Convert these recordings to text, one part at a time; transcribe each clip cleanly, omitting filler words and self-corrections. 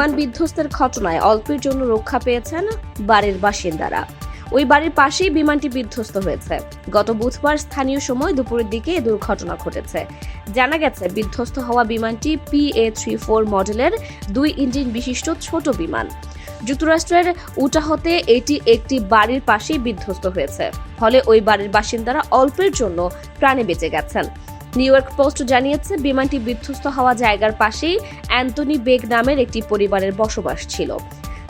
বিমান বিধ্বস্তের ঘটনায় অল্পের জন্য রক্ষা পেয়েছেন বাড়ির বাসিন্দারা। ওই বাড়ির পাশেই বিমানটি বিধ্বস্ত হয়েছে। গত বুধবার স্থানীয় সময় দুপুরের দিকে এই দুর্ঘটনা ঘটেছে। জানা গেছে, বিধ্বস্ত হওয়া বিমানটি PA-34 মডেলের 2 ইঞ্জিন বিশিষ্ট ছোট বিমান। যুক্তরাষ্ট্রের উটাহতে এটি একটি বাড়ির পাশেই বিধ্বস্ত হয়েছে, ফলে ওই বাড়ির বাসিন্দারা অল্পের জন্য প্রাণে বেঁচে গেছেন। নিউ ইয়র্ক পোস্ট জানিয়েছে, বিমানটি বিধ্বস্ত হওয়া জায়গার পাশেই অ্যান্থনি বেগ নামের একটি পরিবারের বসবাস ছিল।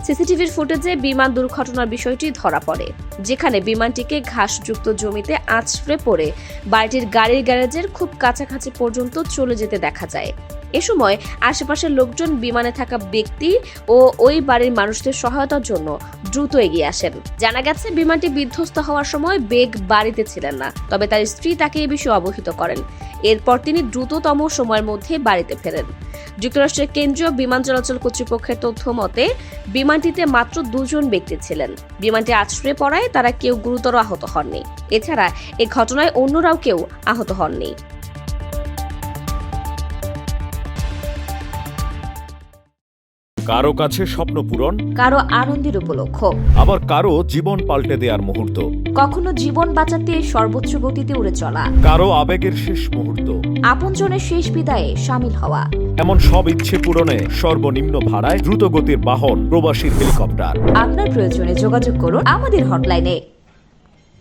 সিসিটিভির ফুটেজে বিমান দুর্ঘটনার বিষয়টি ধরা পড়ে, যেখানে বিমানটিকে ঘাসযুক্ত জমিতে আছড়ে পড়ে বাড়িটির গাড়ির গ্যারেজের খুব কাছাকাছি পর্যন্ত চলে যেতে দেখা যায়। এ সময় আশেপাশের লোকজন বিমানে থাকা ব্যক্তি ও ওই বাড়ির মানুষদের সহায়তার জন্য দ্রুত এগিয়ে আসেন। জানা গেছে, বিমানটি বিধ্বস্ত হওয়ার সময় বেগ বাড়িতে ছিলেন না, তবে তার স্ত্রী তাকে এ বিষয়ে অবহিত করেন। এরপর তিনি দ্রুততম সময়ের মধ্যে বাড়িতে ফেরেন। যুক্তরাষ্ট্রের কেন্দ্রীয় বিমান চলাচল কর্তৃপক্ষের তথ্য মতে, বিমানটিতে মাত্র 2 জন ব্যক্তি ছিলেন। বিমানটি আছড়ে পড়ায় তারা কেউ গুরুতর আহত হননি। এছাড়া এই ঘটনায় অন্যরাও কেউ আহত হননি। কারো কাছে স্বপ্ন পূরণ, কারো আনন্দের উপলক্ষ, আবার কারো জীবন পাল্টে দেওয়ার মুহূর্ত, কখনো জীবন বাঁচাতে সর্বোচ্চ গতিতে উড়ে চলা, কারো আবেগের শেষ মুহূর্ত, আপনজনের শেষ বিদায়ে শামিল হওয়া। এমন সব ইচ্ছে পূরণে সর্বনিম্ন ভাড়ায় দ্রুতগতির বাহন প্রবাসীর হেলিকপ্টার। আপনার প্রয়োজনে যোগাযোগ করুন আমাদের হটলাইনে।